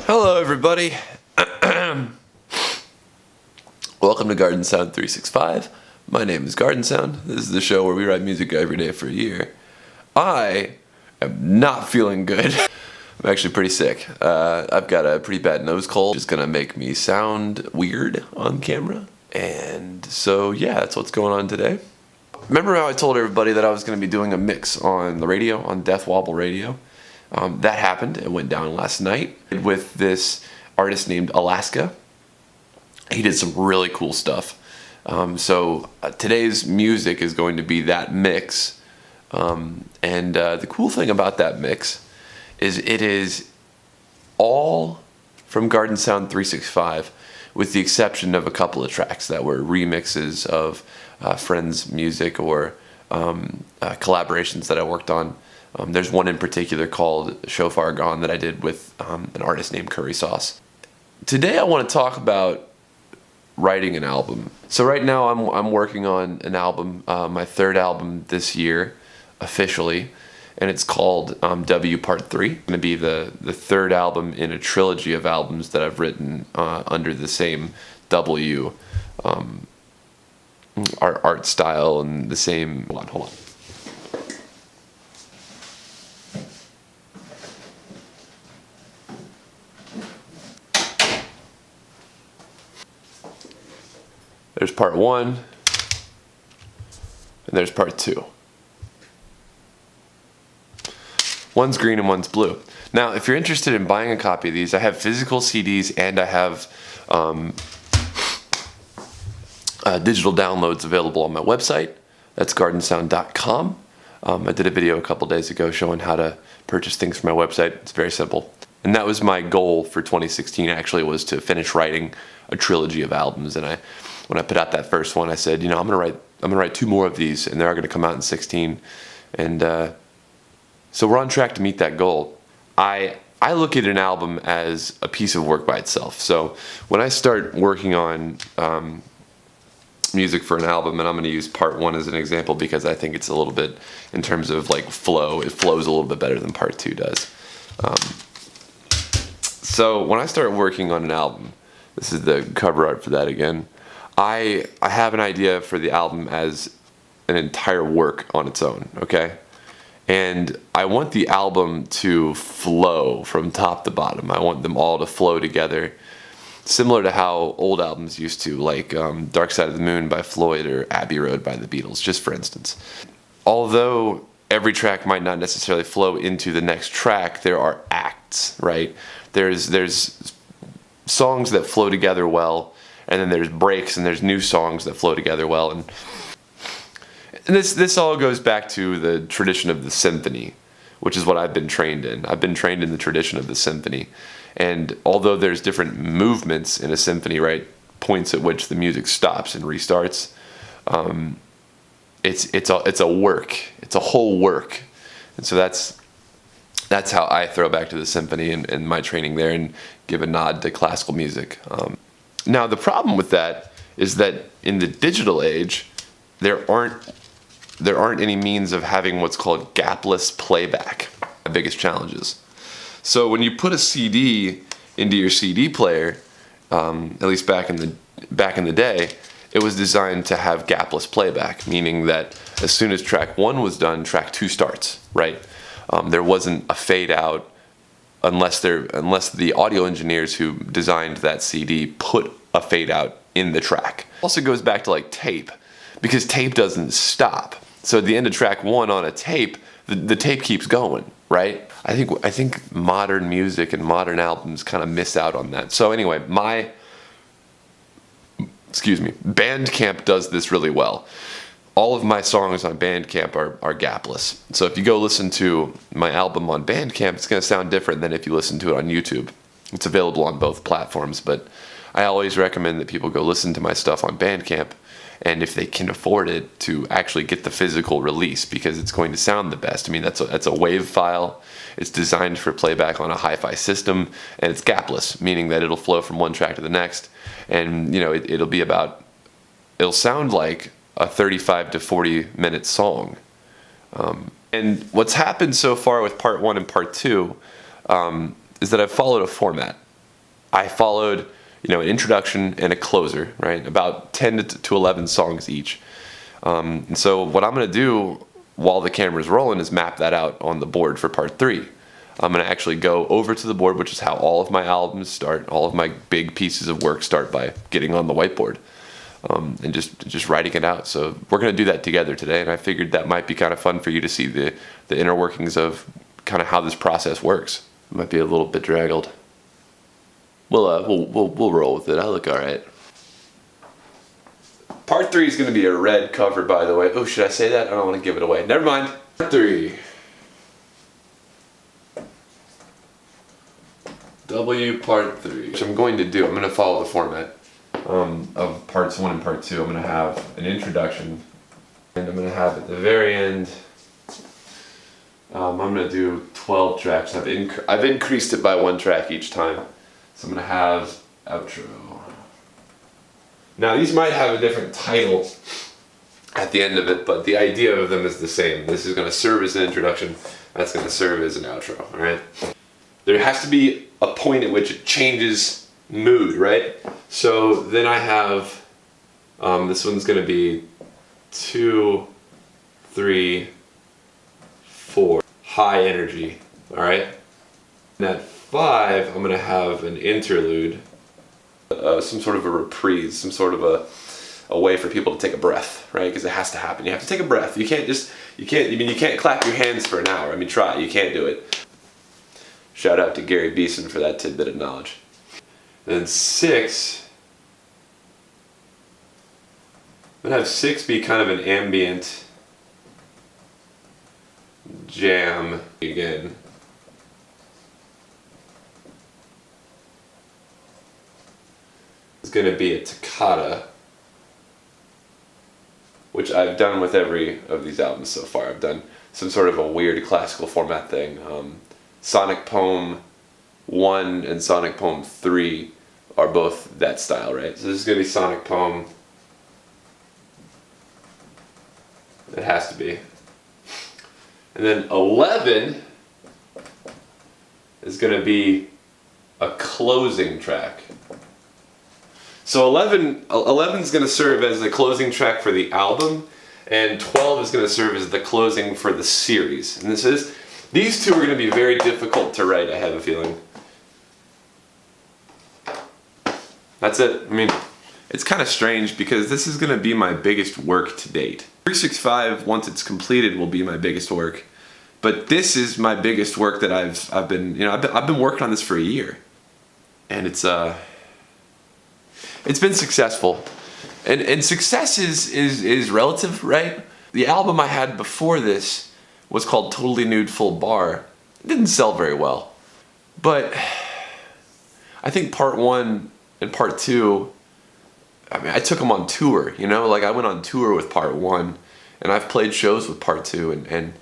Hello everybody. Welcome to Garden Sound 365. My name is Garden Sound. This is the show where we write music every day for a year. I am not feeling good. I'm actually pretty sick. I've got a pretty bad nose cold. It's gonna make me sound weird on camera. And so yeah, that's what's going on today. Remember how I told everybody that I was gonna be doing a mix on the radio, on Death Wobble Radio? That happened. It went down last night with this artist named Alaska. He did some really cool stuff. So today's music is going to be that mix. The cool thing about that mix is it is all from Garden Sound 365, with the exception of a couple of tracks that were remixes of friends' music or collaborations that I worked on. There's one in particular called Shofar Gone that I did with an artist named Curry Sauce. Today I want to talk about writing an album. So right now I'm working on an album, my third album this year, officially, and it's called W Part 3. It's going to be the third album in a trilogy of albums that I've written under the same W art style and the same... Hold on. There's part 1, and there's part 2. One's green and one's blue. Now, if you're interested in buying a copy of these, I have physical CDs and I have digital downloads available on my website. That's GARDNSOUND.com. I did a video a couple days ago showing how to purchase things from my website. It's very simple. And that was my goal for 2016, actually, was to finish writing a trilogy of albums. And when I put out that first one, I said, you know, I'm gonna write 2 more of these, and they're gonna come out in 2016. And so we're on track to meet that goal. I look at an album as a piece of work by itself. So when I start working on music for an album, and I'm going to use part 1 as an example because I think it's a little bit, in terms of like flow, it flows a little bit better than part 2 does. So when I start working on an album, this is the cover art for that again, I have an idea for the album as an entire work on its own, okay? And I want the album to flow from top to bottom. I want them all to flow together, similar to how old albums used to, like Dark Side of the Moon by Floyd or Abbey Road by the Beatles, just for instance. Although every track might not necessarily flow into the next track, there are acts, right? There's songs that flow together well, and then there's breaks, and there's new songs that flow together well. And this all goes back to the tradition of the symphony, which is what I've been trained in. I've been trained in the tradition of the symphony. And although there's different movements in a symphony, right, points at which the music stops and restarts, it's a work. It's a whole work. And so that's how I throw back to the symphony and my training there, and give a nod to classical music. Now the problem with that is that in the digital age, there aren't any means of having what's called gapless playback. The biggest challenges. So when you put a CD into your CD player, at least back in the day, it was designed to have gapless playback, meaning that as soon as track 1 was done, track 2 starts, right? There wasn't a fade out unless the audio engineers who designed that CD put a fade out in the track. Also goes back to like tape, because tape doesn't stop. So at the end of track 1 on a tape, the tape keeps going, right? I think modern music and modern albums kind of miss out on that. So anyway, Bandcamp does this really well. All of my songs on Bandcamp are gapless. So if you go listen to my album on Bandcamp, it's going to sound different than if you listen to it on YouTube. It's available on both platforms, but I always recommend that people go listen to my stuff on Bandcamp, and if they can afford it, to actually get the physical release, because it's going to sound the best. I mean, that's a WAV file. It's designed for playback on a hi-fi system, and it's gapless, meaning that it'll flow from one track to the next, and you know it'll sound like a 35 to 40 minute song. And what's happened so far with part 1 and part 2 is that I've followed a format. I followed, an introduction and a closer, right? About 10 to 11 songs each. And so what I'm going to do while the camera's rolling is map that out on the board for part 3. I'm going to actually go over to the board, which is how all of my albums start. All of my big pieces of work start by getting on the whiteboard and just writing it out. So we're going to do that together today, and I figured that might be kind of fun for you to see the inner workings of kind of how this process works. It might be a little bit draggled. We'll roll with it. I look all right. Part 3 is going to be a red cover, by the way. Oh, should I say that? I don't want to give it away. Never mind. Part 3. W part 3. Which I'm going to do. I'm going to follow the format of parts 1 and part 2. I'm going to have an introduction, and I'm going to have at the very end. I'm going to do 12 tracks. I've increased it by 1 track each time. So I'm going to have outro. Now these might have a different title at the end of it, but the idea of them is the same. This is going to serve as an introduction. That's going to serve as an outro. All right. There has to be a point at which it changes mood, right? So then I have this one's going to be 2, 3, 4. High energy. All right. And at 5, I'm going to have an interlude, some sort of a reprise, some sort of a way for people to take a breath, right? Because it has to happen. You have to take a breath. You can't clap your hands for an hour. I mean, try. You can't do it. Shout out to Gary Beeson for that tidbit of knowledge. Then 6, I'm going to have 6 be kind of an ambient jam again. It's going to be a toccata, which I've done with every of these albums so far. I've done some sort of a weird classical format thing. Sonic Poem 1 and Sonic Poem 3 are both that style, right? So this is going to be Sonic Poem. It has to be. And then 11 is going to be a closing track. So 11 is going to serve as the closing track for the album, and 12 is going to serve as the closing for the series. And these two are going to be very difficult to write, I have a feeling. That's it. I mean, it's kind of strange because this is going to be my biggest work to date. 365, once it's completed, will be my biggest work. But this is my biggest work that I've been working on this for a year, and it's been successful, and success is relative, right? The album I had before this was called Totally Nude Full Bar. It didn't sell very well, but I think part 1 and part 2, I mean, I took them on tour, like I went on tour with part 1, and I've played shows with part 2, and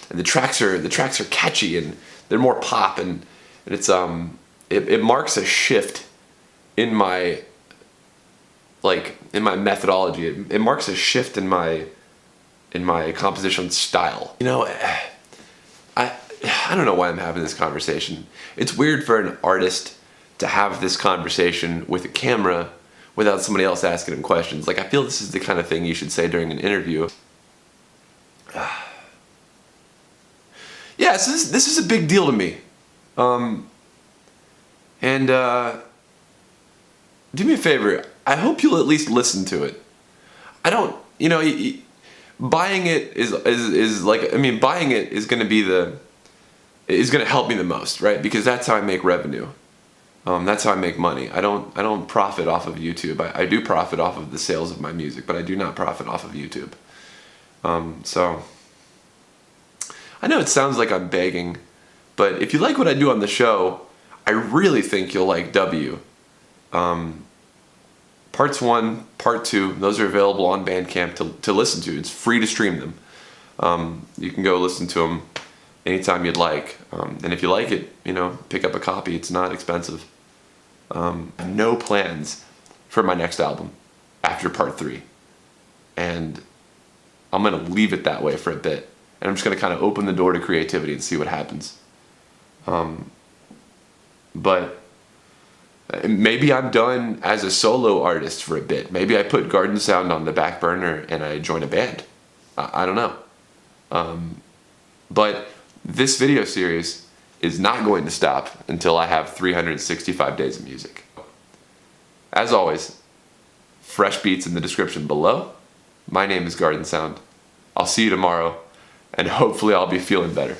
the tracks are catchy, and they're more pop, and it's it marks a shift in my methodology. It marks a shift in my composition style. I don't know why I'm having this conversation. It's weird for an artist to have this conversation with a camera without somebody else asking him questions. Like, I feel this is the kind of thing you should say during an interview. Yeah, so this is a big deal to me. Do me a favor. I hope you'll at least listen to it. I don't, buying it is like, I mean, buying it is going to help me the most, right? Because that's how I make revenue. That's how I make money. I don't profit off of YouTube. I do profit off of the sales of my music, but I do not profit off of YouTube. So I know it sounds like I'm begging, but if you like what I do on the show, I really think you'll like W. Parts 1, Part 2, those are available on Bandcamp to listen to. It's free to stream them. You can go listen to them anytime you'd like. And if you like it, pick up a copy. It's not expensive. No plans for my next album after Part 3. And I'm going to leave it that way for a bit. And I'm just going to kind of open the door to creativity and see what happens. But Maybe I'm done as a solo artist for a bit. Maybe I put Garden Sound on the back burner and I join a band. I don't know. But this video series is not going to stop until I have 365 days of music. As always, fresh beats in the description below. My name is Garden Sound. I'll see you tomorrow, and hopefully I'll be feeling better.